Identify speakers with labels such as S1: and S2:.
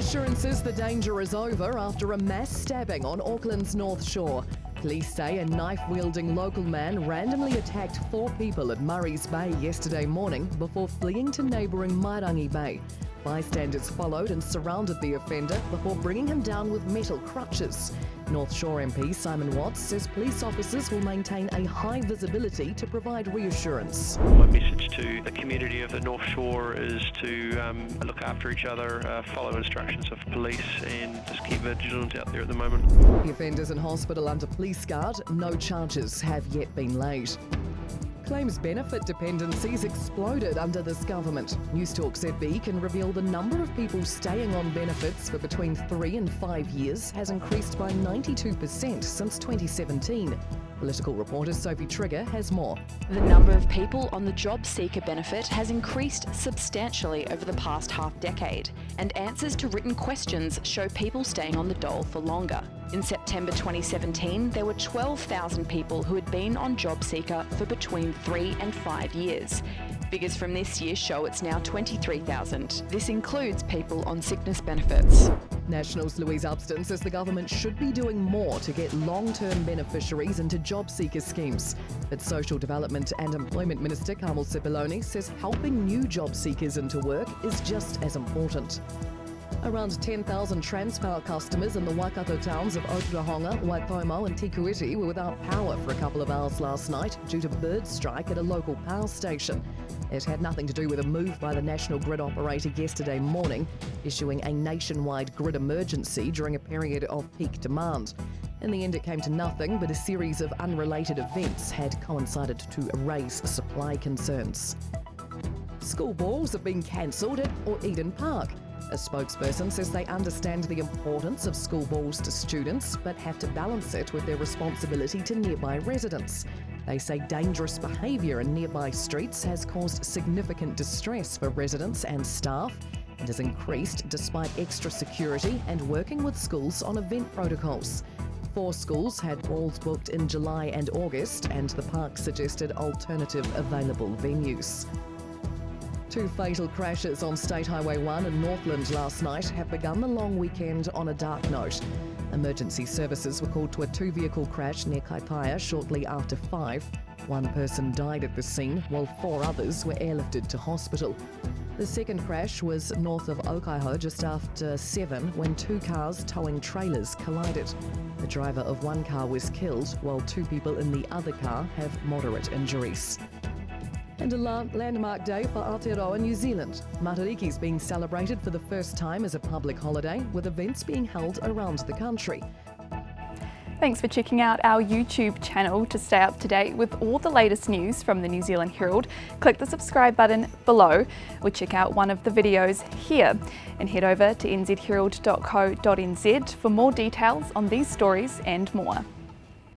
S1: Reassurances the danger is over after a mass stabbing on Auckland's North Shore. Police say a knife-wielding local man randomly attacked 4 people at Murray's Bay yesterday morning before fleeing to neighbouring Matariki Bay. Bystanders followed and surrounded the offender before bringing him down with metal crutches. North Shore MP Simon Watts says police officers will maintain a high visibility to provide reassurance.
S2: My message to the community of the North Shore is to look after each other, follow instructions of police and just keep vigilant out there at the moment.
S1: The offender's in hospital under police guard. No charges have yet been laid. Claims benefit dependencies exploded under this government. Newstalk ZB can reveal the number of people staying on benefits for between 3 and 5 years has increased by 92% since 2017. Political reporter Sophie Trigger has more.
S3: The number of people on the job seeker benefit has increased substantially over the past half-decade, and answers to written questions show people staying on the dole for longer. In September 2017, there were 12,000 people who had been on job seeker for between 3 and 5 years. Figures from this year show it's now 23,000. This includes people on sickness benefits.
S1: Nationals' Louise Upston says the government should be doing more to get long-term beneficiaries into job seeker schemes. But Social Development and Employment Minister Carmel Sepuloni says helping new job seekers into work is just as important. Around 10,000 Transpower customers in the Waikato towns of Otorohanga, Waitomo and Tikuiti were without power for a couple of hours last night due to bird strike at a local power station. It had nothing to do with a move by the national grid operator yesterday morning, issuing a nationwide grid emergency during a period of peak demand. In the end, it came to nothing, but a series of unrelated events had coincided to raise supply concerns. School balls have been cancelled at Eden Park. A spokesperson says they understand the importance of school balls to students, but have to balance it with their responsibility to nearby residents. They say dangerous behaviour in nearby streets has caused significant distress for residents and staff and has increased despite extra security and working with schools on event protocols. 4 schools had balls booked in July and August, and the park suggested alternative available venues. 2 fatal crashes on State Highway 1 in Northland last night have begun the long weekend on a dark note. Emergency services were called to a 2-vehicle crash near Kaitaia shortly after 5. 1 person died at the scene, while 4 others were airlifted to hospital. The second crash was north of Okaiho just after 7 when 2 cars towing trailers collided. The driver of 1 car was killed, while 2 people in the other car have moderate injuries. And a landmark day for Aotearoa, New Zealand. Matariki is being celebrated for the first time as a public holiday, with events being held around the country.
S4: Thanks for checking out our YouTube channel. To stay up to date with all the latest news from the New Zealand Herald, click the subscribe button below or check out one of the videos here. And head over to nzherald.co.nz for more details on these stories and more.